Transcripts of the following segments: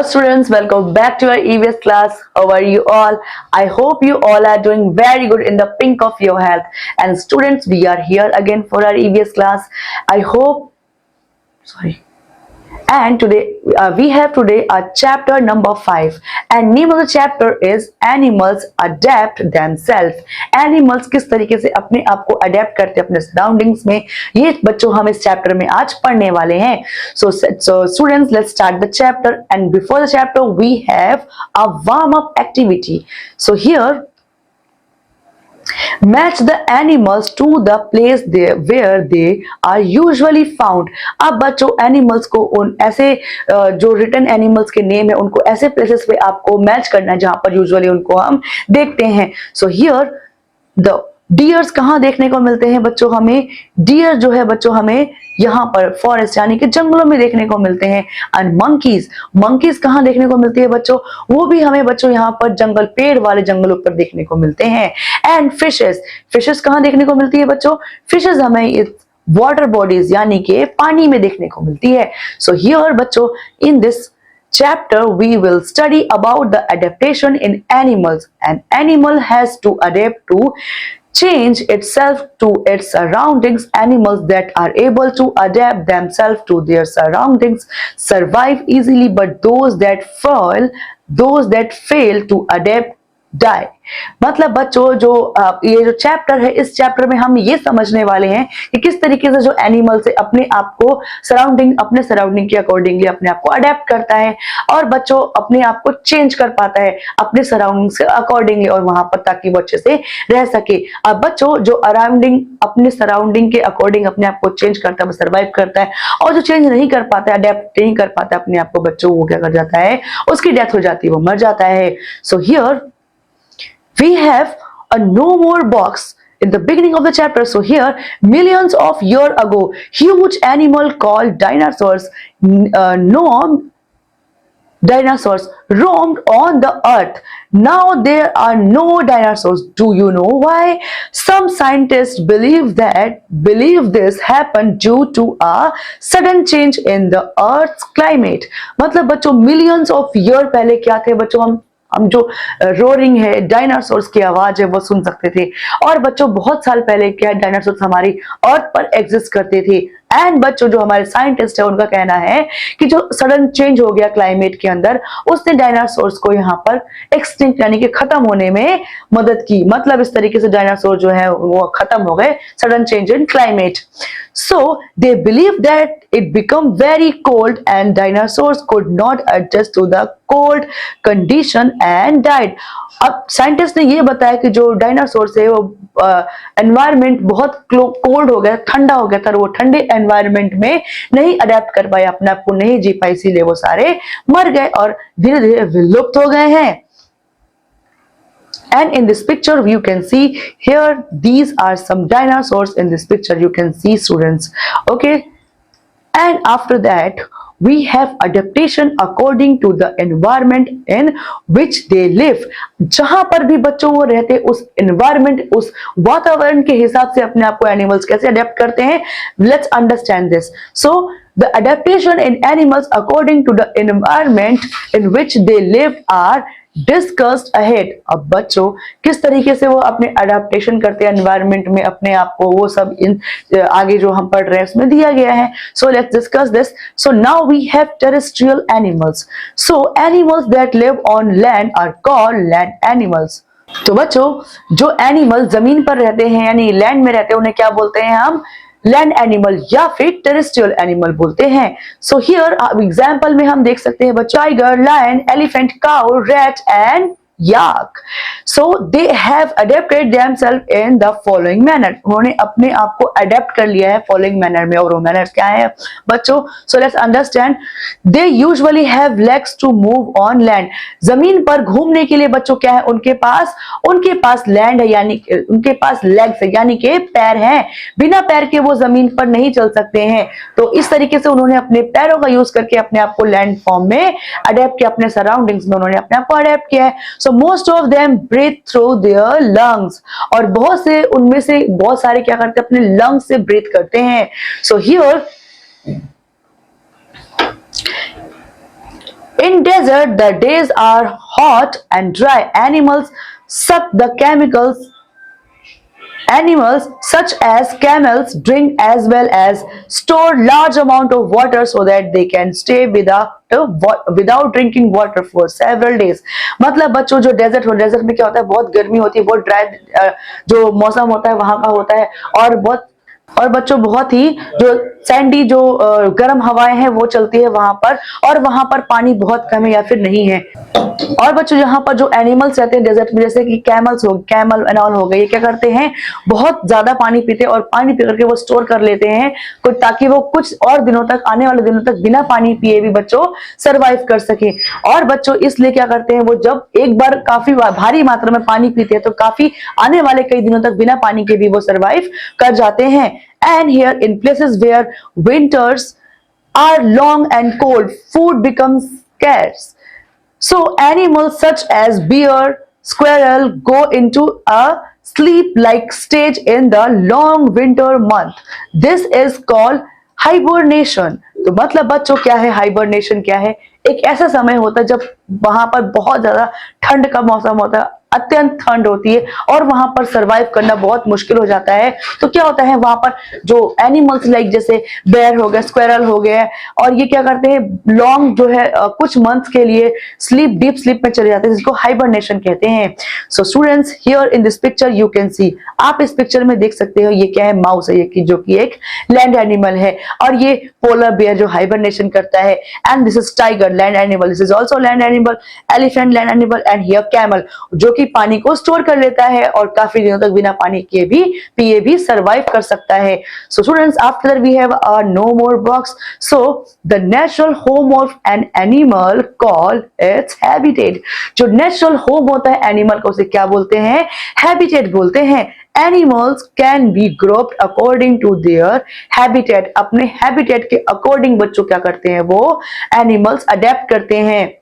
students, welcome back to our EVS class. How are you all? I hope you all are doing very good in the pink of your health. And students, we are here again for our EVS class. I hope, and today we have today a chapter number 5 and name of the chapter is animals adapt themselves. Animals किस तरीके से अपने आप को adapt करते हैं अपने surroundings में, ये बच्चों हम इस chapter में आज पढ़ने वाले हैं. So students, let's start the chapter, and before the chapter we have a warm up activity. So here, match the animals to the place where they are usually found. अब बच्चों एनिमल्स को उन ऐसे जो रिटन एनिमल्स के name है उनको ऐसे प्लेसेस पे आपको मैच करना है जहां पर यूजुअली उनको हम देखते हैं. सो हियर द डियर्स कहाँ देखने को मिलते हैं बच्चों? हमें डियर जो है बच्चों हमें यहाँ पर फॉरेस्ट यानी कि जंगलों में देखने को मिलते हैं. एंड मंकीज कहाँ देखने को मिलती है बच्चों? वो भी हमें बच्चों यहाँ पर जंगल, पेड़ वाले जंगलों पर देखने को मिलते हैं. एंड फिशेस कहाँ देखने को मिलती है बच्चों? फिशेस हमें वाटर बॉडीज यानी कि पानी में देखने को मिलती है. सो हियर बच्चों in this chapter we will study about the adaptation in animals. An animal has to adapt to change itself to its surroundings. Animals that are able to adapt themselves to their surroundings survive easily, but those that fail to adapt die. मतलब बच्चों जो ये जो chapter है, इस chapter में हम ये समझने वाले हैं कि किस तरीके से जो एनिमल से अपने आप को अपने सराउंडिंग के अकॉर्डिंगली अपने आप को अडेप्ट करता है और बच्चों अपने आप को चेंज कर पाता है अपने सराउंडिंग से अकॉर्डिंगली और वहां पर ताकि वो अच्छे से रह सके. अब बच्चों जो अपने सराउंडिंग के अकॉर्डिंग अपने आप को चेंज करता है वो सर्वाइव करता है, और जो चेंज नहीं कर पाता है, अडेप्ट नहीं कर पाता अपने आप को बच्चों, वो क्या कर जाता है, उसकी डेथ हो जाती है, वो मर जाता है. So here we have a no more box in the beginning of the chapter. So here, millions of years ago, huge animal called dinosaurs roamed on the earth. Now there are no dinosaurs. Do you know why? Some scientists believe this happened due to a sudden change in the earth's climate. मतलब बच्चों millions of years पहले क्या थे बच्चों? हम जो roaring है, dinosaurs की आवाज है वो सुन सकते थे. और बच्चों बहुत साल पहले क्या डायनासोर्स हमारी अर्थ पर एग्जिस्ट करते थे. एंड बच्चों जो हमारे साइंटिस्ट है उनका कहना है कि जो सडन चेंज हो गया क्लाइमेट के अंदर, उसने डायनासोर्स को यहाँ पर एक्सटिंक्ट यानी कि खत्म होने में मदद की. मतलब इस तरीके से डायनासोर जो है वो खत्म हो गए, sudden change in climate. So they believe that it became very cold and dinosaurs could not adjust to the cold condition and died. अब साइंटिस्ट ने ये बताया कि जो डायनासोर है वो एनवायरनमेंट बहुत कोल्ड हो गया, ठंडा हो गया था, वो ठंडे एनवायरनमेंट में नहीं अडेप्ट कर पाए, अपने आप को नहीं जी पाए, इसीलिए वो सारे मर गए और धीरे धीरे विलुप्त हो गए हैं. And in this picture you can see here, these are some dinosaurs in this picture you can see students. Okay, and after that we have adaptation according to the environment in which they live. जहां पर भी बच्चों वो रहते उस environment, उस वातावरण के हिसाब से अपने आप को एनिमल्स कैसे अडेप्ट करते हैं. Let's understand this. So the adaptation in animals according to the environment in which they live are discussed ahead. अब बच्चों किस तरीके से वो अपने अडेप्टेशन करते हैं एनवायरनमेंट में अपने आप को, वो सब इन आगे जो हम पढ़ रहे हैं उसमें दिया गया है. So let's discuss this. So now we have terrestrial animals. So animals that live on land are called land animals. तो बच्चों जो एनिमल जमीन पर रहते हैं यानी लैंड में रहते हैं उन्हें क्या बोलते हैं हम? लैंड एनिमल या फिर टेरेस्ट्रियल एनिमल बोलते हैं. सो हियर एग्जांपल में हम देख सकते हैं बच्चों tiger, lion, elephant, cow, rat and yak. So they have adapted themselves in the following manner. उन्होंने अपने आप को अडेप्ट कर लिया है following manner में, और वो मैनर क्या है बच्चों? So let's understand. They usually have legs to move on land. जमीन पर घूमने के लिए बच्चों क्या है उनके पास लैंड है, यानी उनके पास लेग्स है यानी कि पैर हैं. बिना पैर के वो जमीन पर नहीं चल सकते हैं. तो इस तरीके से उन्होंने अपने पैरों का यूज करके अपने आप को लैंड फॉर्म में अडेप्ट किया, अपने सराउंडिंग्स में उन्होंने अपने आप को अडेप्ट किया है. So most of them breathe through their lungs. और उनमें से बहुत सारे क्या करते हैं अपने लंग्स से ब्रीथ करते हैं. So here In desert, the days are hot and dry. Animals such as camels drink as well as store large amount of water so that they can stay without drinking water for several days. मतलब बच्चों जो desert में क्या होता है, बहुत गर्मी होती है, बहुत ड्राई जो मौसम होता है वहां का होता है, और बच्चों बहुत ही जो सैंडी जो गर्म हवाएं हैं वो चलती है वहां पर, और वहां पर पानी बहुत कम है या फिर नहीं है। और बच्चों यहाँ पर जो एनिमल्स रहते हैं डेजर्ट में, जैसे कि कैमल एंड ऑल हो गए, ये क्या करते हैं, बहुत ज्यादा पानी पीते हैं और पानी पी करके वो स्टोर कर लेते हैं ताकि वो कुछ और दिनों तक, आने वाले दिनों तक बिना पानी पिए भी बच्चों सरवाइव कर सके। और बच्चों इसलिए क्या करते हैं, वो जब एक बार काफी भारी मात्रा में पानी पीते हैं तो काफी आने वाले कई दिनों तक बिना पानी के भी वो सरवाइव कर जाते हैं। And here in places where winters are long and cold, food becomes scarce. So animals such as bear, squirrel go into a sleep-like stage in the long winter month. This is called hibernation. तो मतलब बच्चों क्या है hibernation, क्या है, एक ऐसा समय होता है जब वहां पर बहुत ज्यादा ठंड का मौसम होता है, अत्यंत ठंड होती है और वहां पर सरवाइव करना बहुत मुश्किल हो जाता है। तो क्या होता है वहां पर जो एनिमल्स लाइक जैसे बेयर हो गया, स्क्वेरल हो गया, और ये क्या करते हैं, लॉन्ग जो है कुछ मंथ्स के लिए डीप स्लीप में चले जाते हैं, जिसको हाइबरनेशन कहते हैं। So students, here in this picture you can सी, आप इस पिक्चर में देख सकते हो, ये क्या है, माउस है ये, जो कि एक लैंड एनिमल है, और ये पोलर बेयर जो हाइबरनेशन करता है, and this is tiger land animal, this is also land animal, elephant land animal, and here camel जो कि पानी को स्टोर कर लेता है और काफी दिनों तक बिना पानी के भी पिए भी सरवाइव कर सकता है। So students, after we have a know more box, so the natural home of an animal called its habitat. जो नेचुरल होम होता है एनिमल को, उसे क्या बोलते हैं, हैबिटेट बोलते हैं। Animals can be grouped according to their habitat. अपने habitat के अकॉर्डिंग बच्चों क्या करते हैं, वो एनिमल्स अडेप्ट करते हैं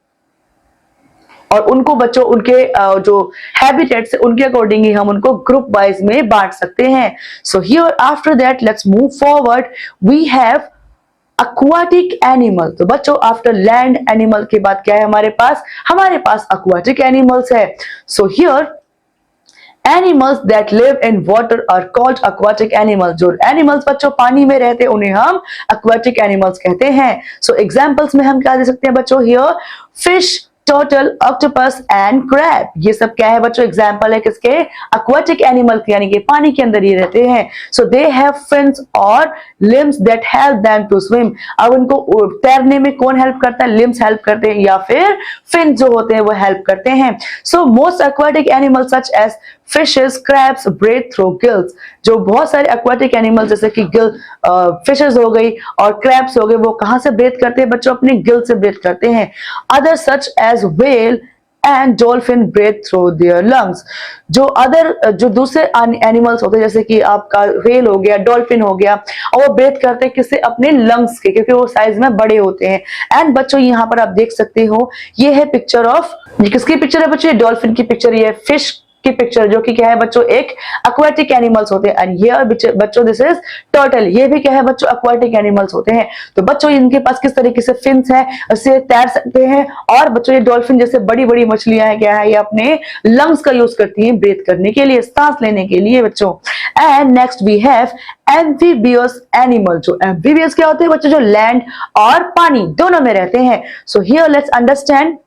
और उनको बच्चों उनके जो हैबिटेट से उनके अकॉर्डिंग ही हम उनको ग्रुप वाइज में बांट सकते हैं। So here after that let's move forward, we have aquatic animal. तो बच्चों आफ्टर लैंड एनिमल के बाद क्या है हमारे पास aquatic एनिमल्स है। So here animals that live in water are called aquatic animals. जो एनिमल्स बच्चों पानी में रहते हैं उन्हें हम aquatic एनिमल्स कहते हैं। सो एग्जांपल्स में हम क्या दे सकते हैं बच्चों, here fish, turtle, octopus and crab, ये सब क्या है बच्चों, एग्जांपल है किसके, aquatic एनिमल, यानी कि पानी के अंदर ही रहते हैं। सो दे हैव फिन्स और limbs that help them to swim. अब उनको तैरने में कौन हेल्प करता है, लिम्स हेल्प करते हैं या फिर फिन जो होते हैं वो हेल्प करते हैं। So most aquatic animals such as fishes, crabs breathe through gills. जो बहुत सारे aquatic एनिमल जैसे कि फिशेस हो गई और क्रैब्स हो गए, वो कहां से ब्रीथ करते हैं बच्चों, अपने गिल से ब्रीथ करते हैं। Other such as whale and dolphin breathe through their lungs। जो दूसरे एनिमल्स होते हैं जैसे कि आपका व्हेल हो गया, डॉल्फिन हो गया, और वो ब्रीथ करते हैं किससे, अपने लंग्स के, क्योंकि वो साइज में बड़े होते हैं। एंड बच्चों यहाँ पर आप देख सकते हो, ये है पिक्चर ऑफ, किसकी पिक्चर है बच्चों, डॉल्फिन की पिक्चर, ये फिश की पिक्चर, जो कि क्या है बच्चों, एक aquatic एनिमल्स होते हैं। एंड हियर बच्चों दिस इज टर्टल, ये भी क्या है बच्चों, aquatic एनिमल्स होते हैं। तो बच्चों इनके पास किस तरीके से फिन्स है, इससे तैर सकते हैं। और बच्चों ये डॉल्फिन जैसे बड़ी बड़ी मछलियां हैं, क्या है, ये अपने लंग्स का यूज करती हैं ब्रीथ करने के लिए, सांस लेने के लिए बच्चों। And next we have amphibious animal. जो एम्फीबियस क्या होते हैं बच्चों, जो लैंड और पानी दोनों में रहते हैं। So here let's understand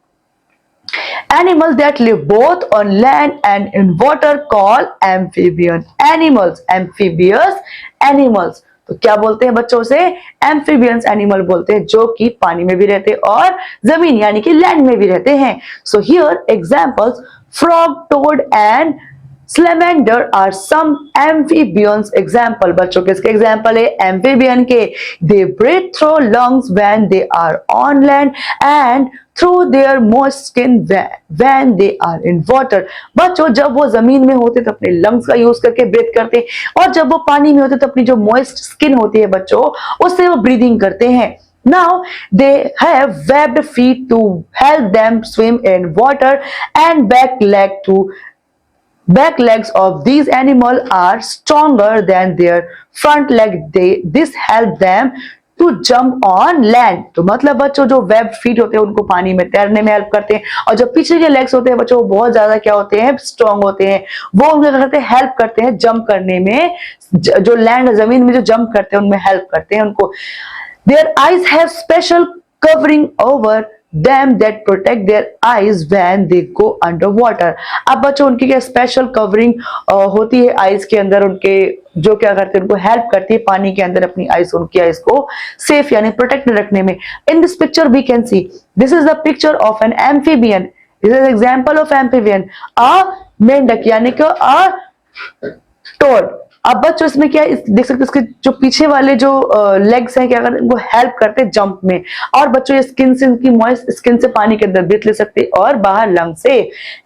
animals that live both on land and in water called amphibian animals। amphibious animals तो क्या बोलते हैं बच्चों से, एम्फीबियंस एनिमल बोलते हैं, जो कि पानी में भी रहते हैं और जमीन यानी कि लैंड में भी रहते हैं। So here examples, frog, toad and Salamander are some amphibians example। बच्चों किसके एग्जाम्पल है, एम्फीबियन के। They breathe through lungs when they are on land and through their moist skin when they are in water। बच्चों जब वो जमीन में होते तो अपने लंग्स का यूज करके ब्रीथ करते हैं, और जब वो पानी में होते तो अपनी जो मॉइस्ट स्किन होती है बच्चों, उससे वो ब्रीदिंग करते हैं। Now they have webbed feet to help them swim in water and back legs of these animals are stronger than their front leg. This help them to jump on land. तो मतलब बच्चों जो web feet होते हैं उनको पानी में तैरने में हेल्प करते हैं, और जो पीछे के लेग्स होते हैं बच्चों वो बहुत ज्यादा क्या होते हैं, स्ट्रॉन्ग होते हैं, वो उनको क्या करते हैं, हेल्प करते हैं जंप करने में, जो लैंड जमीन में जो जंप करते हैं उनमें हेल्प करते हैं उनको। Their eyes have special covering over them that protect their eyes when they go underwater। अब बच्चों उनकी क्या स्पेशल कवरिंग होती है आईज के अंदर, उनके जो क्या करते हैं, उनको हेल्प करती है पानी के अंदर अपनी आईज, उनकी आईज को सेफ यानी प्रोटेक्ट रखने में। In this picture we can see, this is the picture of an amphibian, this is example of amphibian, a मेंढक यानी कि अ टोड। अब बच्चों इसमें क्या देख सकते हैं, इसके जो पीछे वाले जो लेग्स हैं क्या करते हैं, वो हेल्प करते हैं जंप में, और बच्चों ये स्किन से, इनकी मॉइस्ट स्किन से पानी के अंदर ब्रीथ ले सकते हैं और बाहर लंग से।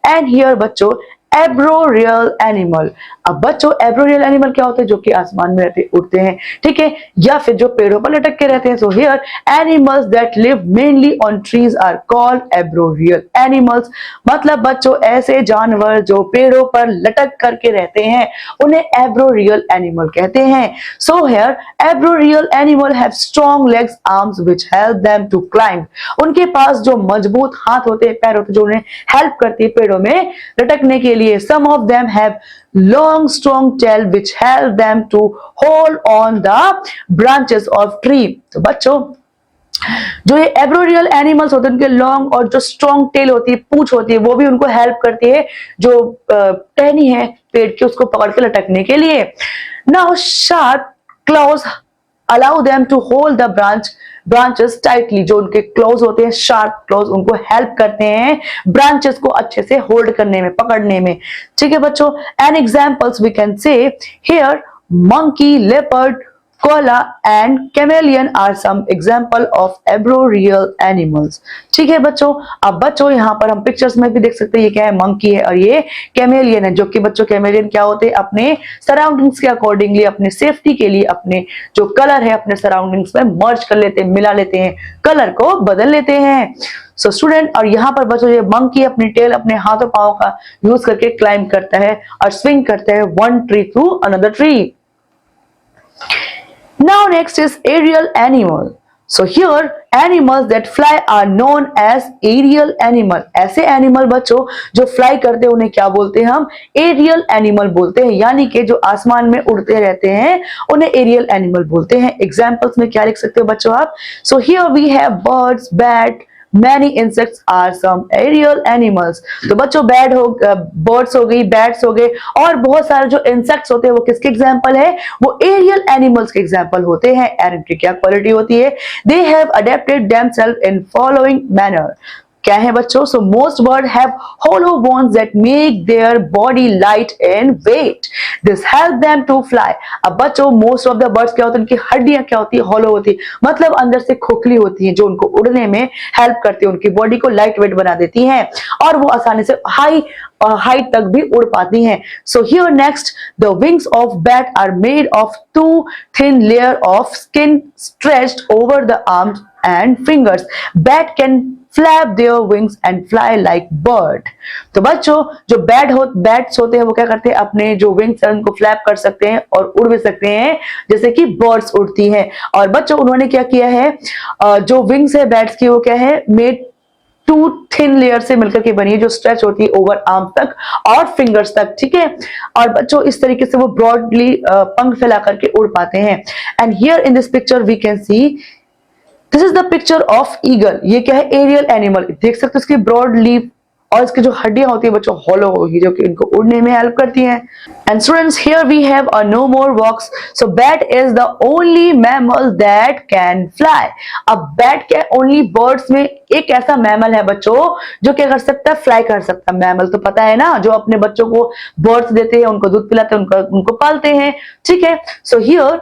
एंड हियर बच्चों एब्रोरियल एनिमल। अब बच्चों एब्रोरियल एनिमल क्या होते हैं, जो कि आसमान में रहते उड़ते हैं, ठीक है, या फिर जो पेड़ों पर लटक के रहते हैं। So here animals that live mainly on trees are called arboreal animals. मतलब बच्चों ऐसे जानवर जो पेड़ों पर लटक करके रहते हैं उन्हें एब्रोरियल एनिमल कहते हैं। So here arboreal animal have strong legs, arms which help them to climb. उनके पास जो मजबूत हाथ होते हैं, पैर होते हैं, जो उन्हें हेल्प करती है पेड़ों में लटकने के लिए। Some of them have long strong tail which help them to hold on the branches of tree। तो बच्चों जो ये एब्रोरियल एनिमल्स होते हैं उनके लॉन्ग और जो स्ट्रॉन्ग टेल होती है, पूंछ होती है, वो भी उनको हेल्प करती है जो टहनी है पेड़ की उसको पकड़ के लटकने के लिए। Now sharp claws allow them to hold the branches tightly. जो उनके क्लॉज होते हैं, शार्प क्लॉज, उनको हेल्प करते हैं ब्रांचेस को अच्छे से होल्ड करने में, पकड़ने में, ठीक है बच्चों। And examples we can say here monkey, leopard, koala and chameleon are some example of arboreal animals. ठीक है बच्चों, अब बच्चों यहाँ पर हम पिक्चर्स में भी देख सकते हैं, ये क्या है, मंकी है और ये कैमेलियन है। जो कि बच्चों कैमेलियन क्या होते हैं, अपने सराउंडिंग्स के अकॉर्डिंगली, अपने सेफ्टी के लिए अपने जो कलर है अपने सराउंडिंग्स में मर्ज कर लेते हैं, मिला लेते हैं, कलर को बदल लेते हैं। सो स्टूडेंट, और यहाँ पर बच्चों ये मंकी अपनी टेल अपने हाथों पांव का यूज करके क्लाइंब करता है और स्विंग करता है one tree to another tree. Now next is aerial animal. So here animals that fly are known as aerial animal। ऐसे एनिमल बच्चों जो फ्लाई करते हैं उन्हें क्या बोलते हैं हम, एरियल एनिमल बोलते हैं, यानी कि जो आसमान में उड़ते रहते हैं उन्हें एरियल एनिमल बोलते हैं। एग्जांपल्स में क्या लिख सकते हो बच्चों आप, so here we have birds, bat, many insects are some aerial animals। तो बच्चों बर्ड्स हो गई, बैट्स हो गए, और बहुत सारे जो इंसेक्ट्स होते हैं वो किसके एग्जाम्पल है, वो एरियल एनिमल्स के एग्जाम्पल होते हैं। एंड इनकी क्या क्वालिटी होती है, they have adapted themselves in following manner. क्या है बच्चों, so most bird have hollow bones that make their body light in weight, this help them to fly. अब बच्चों मोस्ट ऑफ द बर्ड्स क्या होते हैं, उनकी हड्डियां क्या होती है, होलो होती है, मतलब अंदर से खोखली होती है, जो उनको उड़ने में हेल्प करती है, उनकी बॉडी को लाइट वेट बना देती हैं और वो आसानी से हाइट तक भी उड़ पाती हैं। So here next, the wings of bat are made of two thin layer of skin stretched over the arms and fingers। Bat can flap their wings and fly like bird। तो बच्चों जो bats होते हैं वो क्या करते हैं, अपने जो विंग्स हैं उनको फ्लैप कर सकते हैं और उड़ भी सकते हैं जैसे कि बर्ड्स उड़ती हैं। और बच्चों उन्होंने क्या किया है, जो विंग्स है बैट्स की वो क्या है, मेड टू थिन लेयर से मिलकर के बनी है, जो स्ट्रेच होती है ओवर आर्म तक और फिंगर्स तक, ठीक है। और बच्चों इस तरीके से वो ब्रॉडली पंख फैला करके उड़ पाते हैं। And here in this picture we can see, this is the picture of eagle. ये क्या है, एरियल एनिमल, देख सकते हो इसकी ब्रॉड लीफ और इसकी जो हड्डियां होती है बच्चों हॉलो होगी, जो कि इनको उड़ने में हेल्प करती हैं। And students, here we have a know more box. So bat is the only mammal that can fly. अब बैट क्या, ओनली बर्ड्स में एक ऐसा मैमल है बच्चों जो क्या कर सकता है, फ्लाई कर सकता है। मैमल तो पता है ना, जो अपने बच्चों को बर्ड्स देते हैं, उनको दूध पिलाते हैं, उनको पालते हैं, ठीक है। So here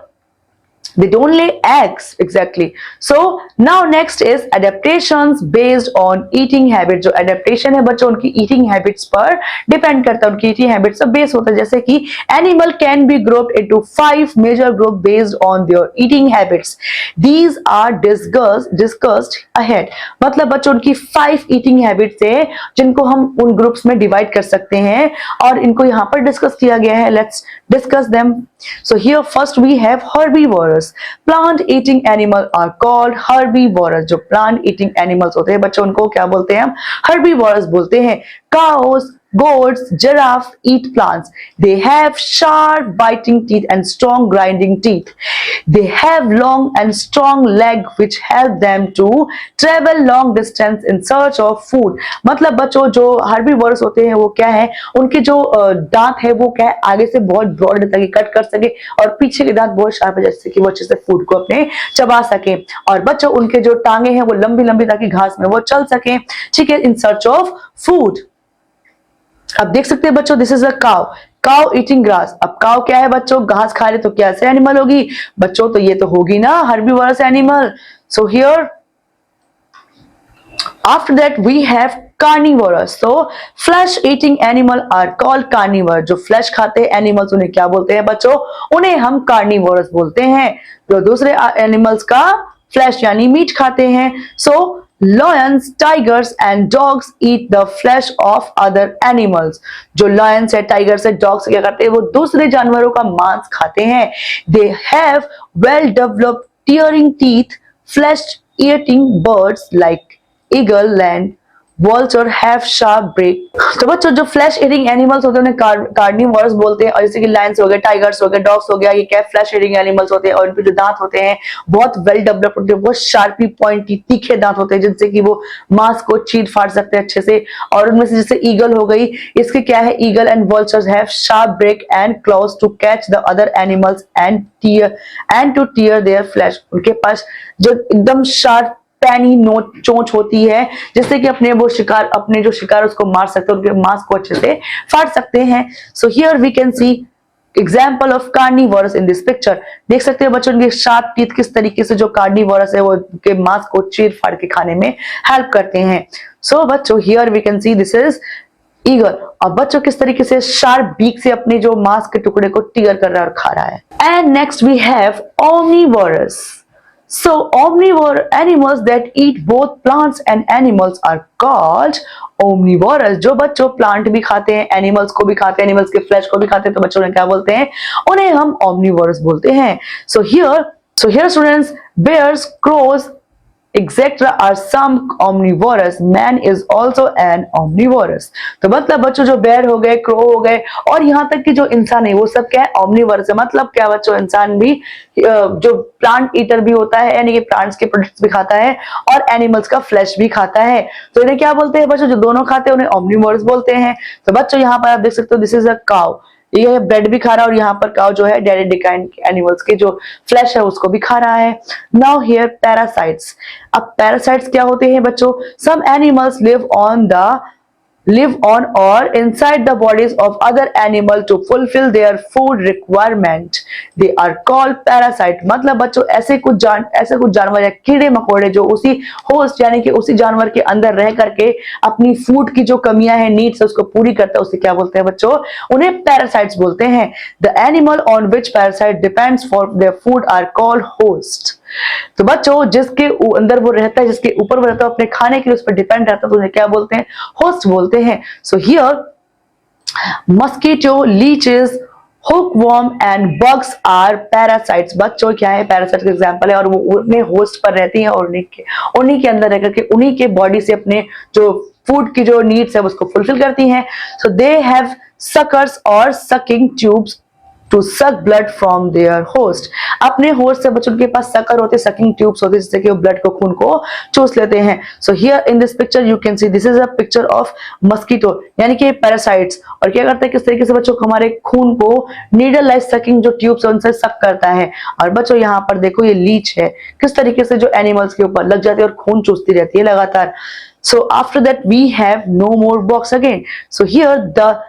they don't lay eggs, exactly। So now next is adaptations based on eating habits। जो adaptation है बच्चों उनकी eating habits पर डिपेंड करता है, उनकी eating habits पर बेस होता है। जैसे कि animal can be grouped into 5 major group based on their eating habits। These are discussed ahead। मतलब बच्चों उनकी 5 eating habits है जिनको हम उन ग्रुप्स में डिवाइड कर सकते हैं और इनको यहाँ पर डिस्कस किया गया है। Let's discuss them। So here first we have herbivores. Plant eating animal are called herbivores. जो plant eating animals होते हैं बच्चों उनको क्या बोलते हैं हम? Herbivores बोलते हैं. Cows, goats, giraffe eat plants. They have sharp biting teeth and strong grinding teeth. They have long and strong legs which help them to travel long distance in search of food. मतलब बच्चों जो herbivores होते हैं वो क्या है, उनके जो दांत है वो क्या है, आगे से बहुत ब्रॉड ताकि कट कर सके और पीछे के दांत बहुत शार्प है जैसे कि वो अच्छे से फूड को अपने चबा सके. और बच्चों उनके जो टांगे हैं वो लंबी लंबी ताकि घास में वो चल सके. ठीक है, इन सर्च ऑफ फूड. अब देख सकते हैं बच्चों, this is a cow. Cow eating grass. अब काउ क्या है बच्चों, घास खा रहे, तो कैसे एनिमल होगी बच्चों, तो ये तो होगी ना herbivorous animal. So here after that we have carnivorous. तो flesh eating animal are called carnivore. जो फ्लैश खाते हैं एनिमल्स उन्हें क्या बोलते हैं बच्चों, उन्हें हम कार्निवोरस बोलते हैं. जो दूसरे एनिमल्स का फ्लैश यानी मीट खाते हैं. सो Lions, tigers and dogs eat the flesh of other animals. जो lions है, tigers है, dogs क्या करते हैं, वो दूसरे जानवरों का मांस खाते हैं. They have well developed tearing teeth. Flesh eating birds like eagle and vulture have sharp beak. तो बच्चों जो फ्लैश ईटिंग एनिमल्स होते हैं उन्हें कार्निवोरस बोलते हैं. और जैसे कि लायंस हो गए, टाइगर्स हो गए, डॉग्स हो गया, ये क्या फ्लैश ईटिंग एनिमल्स होते हैं. और इनके जो दांत होते हैं बहुत वेल डेवलप्ड होते हैं, बहुत शार्पी पॉइंटी तीखे दांत होते हैं जिनसे कि वो मांस को चीर फाड़ सकते हैं अच्छे से. और उनमें से जैसे ईगल हो गई, इसके क्या है, eagle and vultures have sharp beak and claws to catch the other animals and to tear their flesh. उनके पास जो एकदम शार्प पैनी नोच चोंच होती है जिससे कि अपने जो शिकार उसको मार सकते हैं, उनके मांस को अच्छे से फाड़ सकते हैं. So here we can see example of carnivorous in this picture. देख सकते हैं बच्चों, इनके शार्प टीथ किस तरीके से जो कार्निवोरस है वो के मांस को चीर फाड़ के खाने में हेल्प करते हैं. सो बच्चों here we can see this is eagle. और बच्चों किस तरीके से शार्प बीक से अपने जो मांस के टुकड़े को टीयर कर रहा है और खा रहा है. And next we have omnivorous. So omnivore animals that eat both plants and animals are called omnivorous. जो बच्चों प्लांट भी खाते हैं, एनिमल्स को भी खाते हैं, एनिमल्स के फ्लैश को भी खाते हैं, तो बच्चों ने क्या बोलते हैं, उन्हें हम omnivorous बोलते हैं. So here students, bears, crows etc are some omnivorous. Man is also an omnivorous. तो मतलब बच्चों जो बेर हो गए, क्रो हो गए और यहाँ तक कि जो इंसान है वो सब क्या है, omnivorous है. मतलब क्या बच्चों, इंसान भी जो प्लांट ईटर भी होता है यानी कि प्लांट्स के प्रोडक्ट्स भी खाता है और एनिमल्स का फ्लैश भी खाता है. तो इन्हें क्या बोलते हैं बच्चों, जो दोनों खाते हैं उन्हें omnivorous बोलते हैं. तो बच्चों यहाँ पर आप देख सकते हो, दिस इज अ काउ. ये ब्रेड भी खा रहा है और यहाँ पर काउ जो है डेयरी डिकाइंड एनिमल्स के जो फ्लैश है उसको भी खा रहा है. Now here parasites. अब पैरासाइट्स क्या होते हैं बच्चों, some animals live on or inside the bodies of other animal to fulfill their food requirement. They are called parasite. मतलब बच्चों ऐसे कुछ जानवर या कीड़े मकोड़े जो उसी होस्ट यानी कि उसी जानवर के अंदर रह करके अपनी फूड की जो कमियां हैं, नीड्स है, उसको पूरी करता है, उसे क्या बोलते हैं बच्चों, उन्हें पैरासाइट्स बोलते हैं. The animal on which parasite depends for their food are called host. तो बच्चों जिसके अंदर वो रहता है, जिसके ऊपर वो रहता है, अपने खाने के लिए उस पर डिपेंड रहता है, तो उन्हें क्या बोलते हैं, होस्ट बोलते हैं. So here mosquito, leeches, hookworm and bugs are parasites. बच्चों क्या है, पैरासाइट्स का एग्जांपल है और वो अपने होस्ट पर रहती हैं और उन्हीं के अंदर रह करके उन्हीं के बॉडी से अपने जो फूड की जो नीड्स है उसको फुलफिल करती हैं. सो दे हैव सकर्स और sucking tubes to suck blood from their host. अपने होस्ट से बच्चों के पास सकर होते, सकिंग ट्यूब्स होते जिससे कि वो ब्लड को, खून को चूस लेते हैं. So here in this picture you can see this is a picture of mosquito यानी कि पैरासाइट्स. और क्या करता है, किस तरीके से बच्चों हमारे खून को नीडल लाइक सकिंग जो ट्यूब्स है उनसे सक करता है. और बच्चों यहाँ पर देखो ये लीच है, किस तरीके से जो एनिमल्स के ऊपर लग जाती है और खून चूसती रहती है लगातार. So after that we have know more box again. So here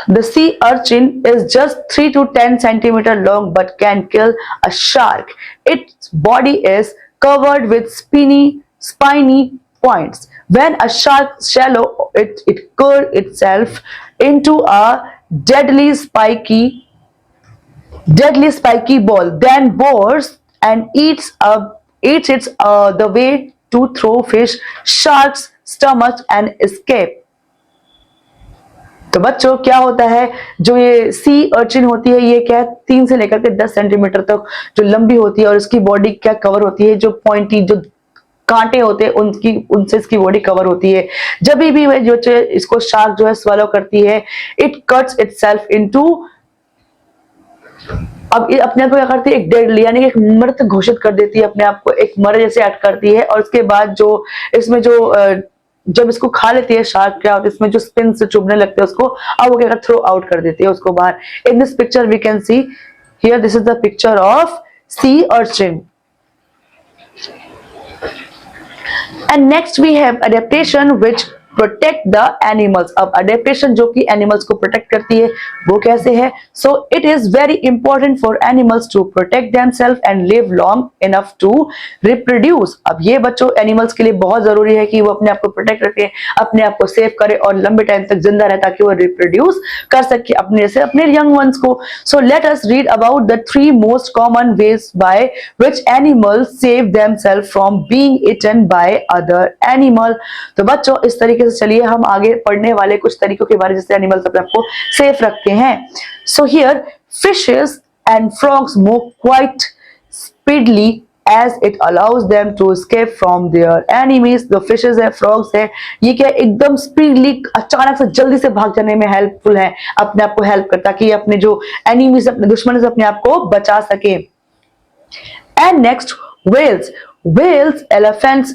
The sea urchin is just 3 to 10 centimeter long but can kill a shark. Its body is covered with spiny points. When a shark swallows it curls itself into a deadly spiky ball, then bores and eats it the way to throw fish, sharks, stomach and escape. तो बच्चों क्या होता है, जो ये sea urchin होती है ये क्या है 3 से लेकर के 10 सेंटीमीटर तक जो लंबी होती है और उसकी बॉडी क्या कवर होती है, जो पॉइंटी जो कांटे होते हैं उनसे इसकी बॉडी कवर होती है। जब भी वह जो इसको शार्क जो है स्वलो करती है, इट कट्स इटसेल्फ इनटू, अब ये अपने आप को क्या करती है, एक डेड यानी कि एक मृत घोषित कर देती है, अपने आप को एक मर जैसे एक्ट करती है। और उसके बाद जो इसमें जो जब इसको खा लेती है शार्क, क्या होता है इसमें जो स्पिन से चुभने लगते हैं उसको, अब वो क्या थ्रो आउट कर देती है उसको बाहर। In this picture we can see here, this is the picture of sea urchin. And next we have adaptation which protect the animals. अब adaptation जो कि animals को protect करती है वो कैसे है? So it is very important for animals to protect themselves and live long enough to reproduce. अब ये बच्चों animals के लिए बहुत जरूरी है कि वो अपने आप को protect रखें, अपने आप को सेव करे और लंबे टाइम तक जिंदा रहे ताकि वो reproduce कर सके अपने से अपने young ones को। So let us read about the 3 most common ways by which animals save themselves from being eaten by other animal। तो बच्चों इस तरीके से चलिए हम आगे पढ़ने वाले कुछ तरीकों के बारे में जिससे एनिमल्स अपने आप को सेफ रखते हैं। So here fishes and frogs move quite speedily as it allows them to escape from their enemies। जो फिशेस है, फ्रॉग्स है, ये क्या एकदम स्पीडली अचानक से जल्दी से भाग जाने में हेल्पफुल है, अपने आप को हेल्प करता कि अपने जो एनिमीज अपने दुश्मन से अपने आप को बचा सके। And next whales, whales, elephants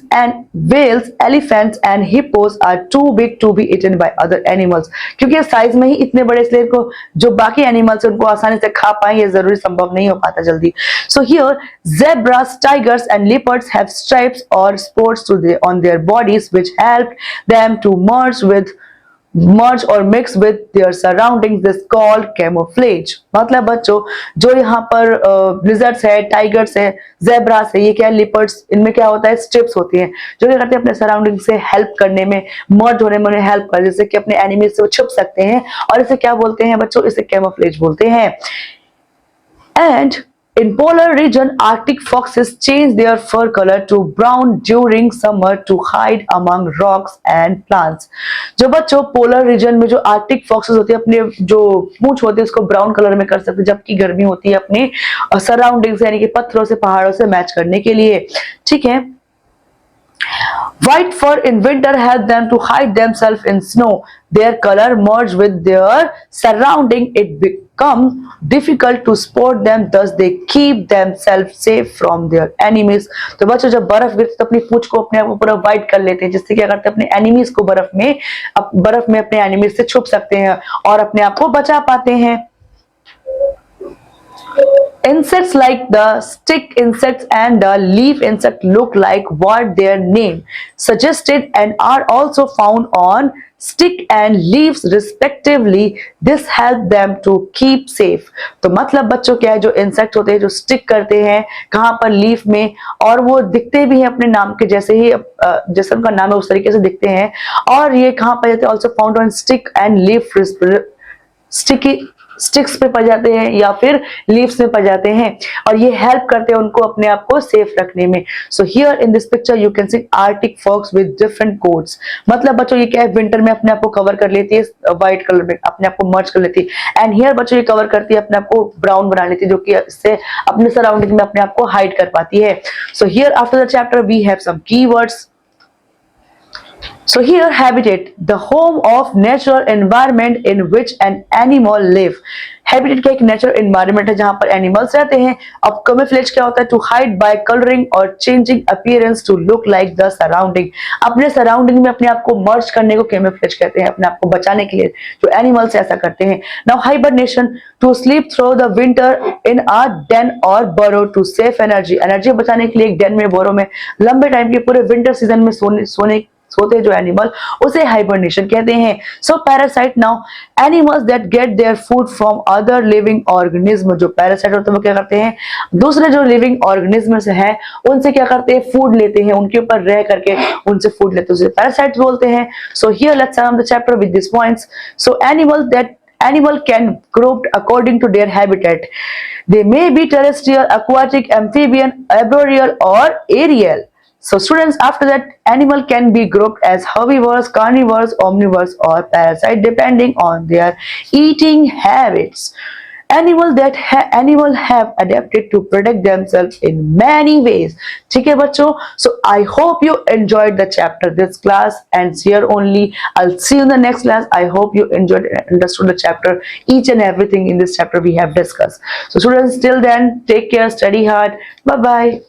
and hippos are too big to be eaten by other animals। क्योंकि साइज में ही इतने बड़े इसलिए इनको जो बाकी एनिमल्स उनको आसानी से खा पाए ये जरूरी संभव नहीं हो पाता जल्दी। So here zebras, tigers and leopards have stripes or spots on their bodies which help them to merge or mix with their surroundings, this called camouflage। मतलब बच्चों जो यहाँ पर lizards है, tigers है, zebras है, ये क्या है leopards, इनमें क्या होता है स्ट्रिप्स होती हैं जो क्या करते हैं अपने सराउंडिंग से हेल्प करने में, मर्ज होने में उन्हें हेल्प कर, जैसे कि अपने एनिमी से वो छुप सकते हैं और इसे क्या बोलते हैं बच्चों, इसे कैमोफ्लेज बोलते हैं। And in polar region, Arctic foxes change their fur color to brown during summer to hide among rocks and plants। जो बच्चों पोलर रीजन में जो आर्कटिक फॉक्सेस होती है अपने जो पूंछ होती है उसको ब्राउन कलर में कर सकते हैं, जबकि गर्मी होती है अपने सराउंडिंग्स यानी कि पत्थरों से पहाड़ों से मैच करने के लिए। ठीक है। White fur in winter help them to hide themselves in snow। Their color merge with their surrounding, it becomes difficult to spot them, thus they keep themselves safe from their enemies। तो बच्चों जब बर्फ गिरती तो अपनी पूंछ को अपने आप को पूरा व्हाइट कर लेते हैं, जिससे क्या करते हैं अपने एनिमीज को बर्फ में अपने एनिमीज से छुप सकते हैं और अपने आप को बचा पाते हैं। Insects like the stick insects and the leaf insect look like what their name suggested and are also found on stick and leaves respectively। This help them to keep safe। तो मतलब बच्चों क्या है, जो इंसेक्ट होते हैं जो stick करते हैं कहाँ पर, लीफ में, और वो दिखते भी हैं अपने नाम के जैसे ही, जैसे उनका नाम है उस तरीके से दिखते हैं, और ये कहाँ पर जाते हैं, also found on stick and leaf, sticky sticks पे पड़ जाते हैं या फिर लीव्स में पड़ जाते हैं, और ये हेल्प करते हैं उनको अपने आप को सेफ रखने में। So here in this picture you can see arctic fox with different coats. मतलब बच्चों ये क्या है, विंटर में अपने आप को कवर कर लेती है व्हाइट कलर में, अपने आप को मर्ज कर लेती है, एंड हियर बच्चों ये कवर करती है अपने आप को ब्राउन बना लेती है, जो कि इससे अपने सराउंडिंग में अपने आप को हाइड कर पाती है। So here after the chapter we have some keywords. So here habitat, the home of natural environment in which an animal live। Habitat क्या एक नेचुरल एनवायरनमेंट है जहां पर एनिमल्स रहते हैं। अब कैमोफ्लेज क्या होता है, टू हाइड बाय कलरिंग और changing appearance to look like the surrounding. अपने सराउंडिंग में अपने आप को मर्ज करने को कैमोफ्लेज कहते हैं, अपने आप को बचाने के लिए जो एनिमल्स ऐसा करते हैं। Now hibernation, to sleep through the winter in a den और burrow to save energy. Energy बचाने के लिए एक डेन में, बोरो में लंबे टाइम के पूरे विंटर सीजन में सोते हैं जो एनिमल, उसे हाइबरनेशन कहते हैं। So parasite, now animals that get their food from other living organism. जो पैरासाइट होते हैं वो क्या करते हैं, दूसरे जो लिविंग ऑर्गेनिज्म से है उनसे क्या करते हैं, फूड लेते हैं, उनके ऊपर रह करके उनसे फूड लेते हैं, उसे पैरासाइट बोलते हैं। So here let's sum the chapter with this points. सो animal can group according to their habitat। They may be terrestrial, aquatic, amphibian, arboreal or aerial। So students, after that, animal can be grouped as herbivores, carnivores, omnivores, or parasite depending on their eating habits. Animal have adapted to protect themselves in many ways. ठीक है बच्चों, so I hope you enjoyed the chapter. This class ends here only. I'll see you in the next class. I hope you enjoyed and understood the chapter, each and everything in this chapter we have discussed. So students, till then, take care, study hard. Bye bye.